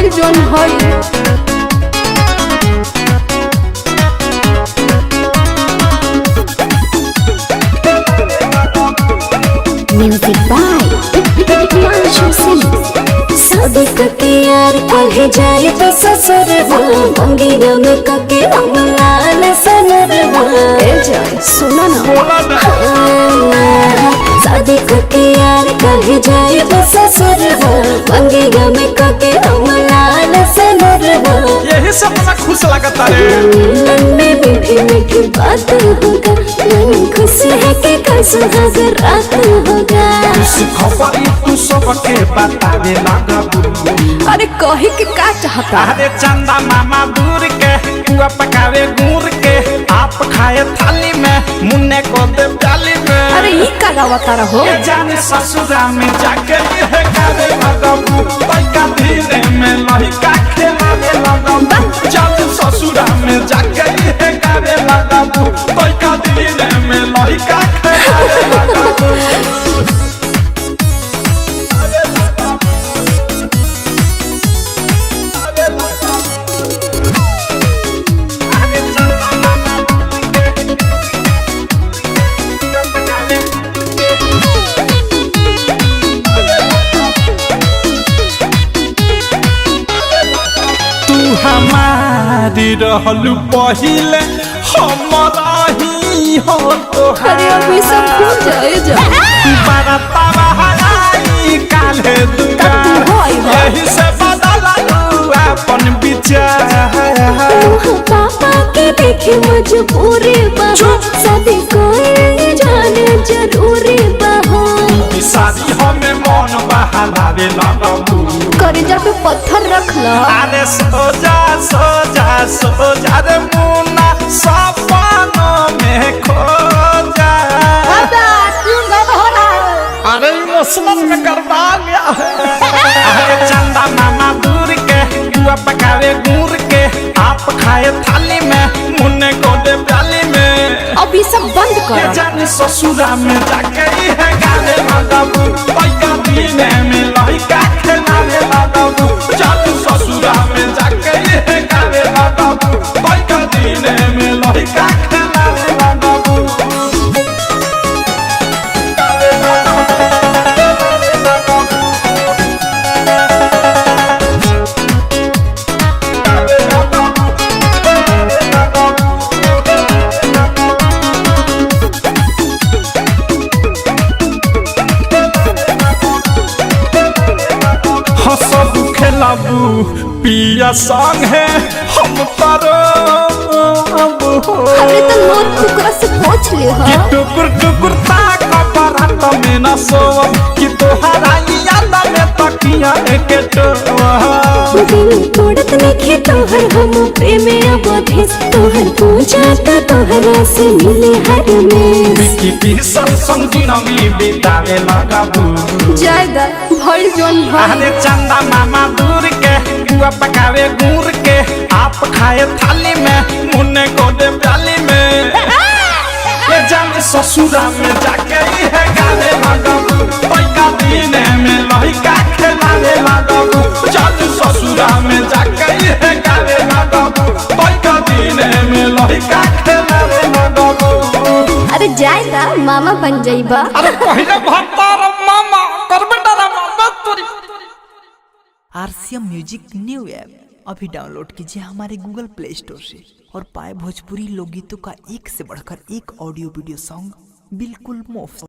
भइल जोन भइल। Music by Himanshu Singh. शादी करके यार कहे जाए तो ससुर मंगी गम कके अमलाल सनर सुना ना शादी करके यार कहे जाए तो ससुर मंगी गम कके अमलाल सनर यही सब ना खुश लगता रे। मन में मीठी मीठी बात होगा, मन खुश है कि कल सुहाग रात होगा। खबरी तू सबके बतावे लगा। अरे कही के का चाहता। अरे चंदा मामा दूर के पुआ पकावे गुड़ के आप खाए थाली में मुन्ने को दे प्याली में। अरे ये का गावता रहो। ये जाने ससुरा में जाके ये करे लगबू तैका धीरे में लहिका खेलावे लगबू। जाने ससुरा में जाके ये करे लगबू तैका धीरे में लहिका खेलावे लगबू। हमारी रहलू पहिले हमारा ही हो तो। अरे अभी सब भूल जाए जा। बड़ा तबाही काले दुआ यही से बदला अपन विचार। पापा के देखे मजबूरी बहो, शादी कोई जाने जरूरी बहो। शादी हमें मन बहलावे लगबू। करेजा पे पत्थर रख ला। अरे सोजा सोजा सोजा रे मुन्ना सपनों में खो जा। अरे इमोशनल में गड़बड़ा गया है। अरे चंदा मामा दूर के पुआ पकावे गुड़ के आप खाए थाली में मुन्ने को दे प्याली में। अभी सब बंद कर। जाने ससुरा में जाके है गाने लगबू तैका धीरे में लहिका खेलावे लगबू। जाने ससुरा में जाके है गाने लगबू तैका धीरे में लहिका खेलावे लगबू। हंसबू खेलाबू पिया संग है हम तारो। अरे तो लोग टुकड़ा से पूछ ले कि हा। टुकुर टुकुर ताक बरात में न सोव कि तोहरा याद में तकिया एक टोवा। दिल तोड़त लिखे तोहर हम प्रेम अवधेश, तोहर पूजा का तोहरा से मिले हर में। कि पीसल संगिनवी बितावे लगबू। जायदा भइल जोन भइल। अरे चंदा मामा दूर के पुआ पकावे गुड़ के आप खाए थाली में मुन्ने को दे प्याली में। ये जाने ससुरा में जाके है गाने लगबू तैका धीरे में लहिका खेलावे लगबू। जाने ससुरा में जाके है गाने लगबू तैका धीरे में लहिका खेलावे लगबू। अरे जायदा मामा बन जाइबा। अरे पहले भत्तार मामा करबे डरा मामा तोरी। आरसीएम म्यूजिक न्यू ऐप अभी डाउनलोड कीजिए हमारे गूगल प्ले स्टोर से और पाए भोजपुरी लोकगीतों का एक से बढ़कर एक ऑडियो वीडियो सॉन्ग बिल्कुल मुफ्त।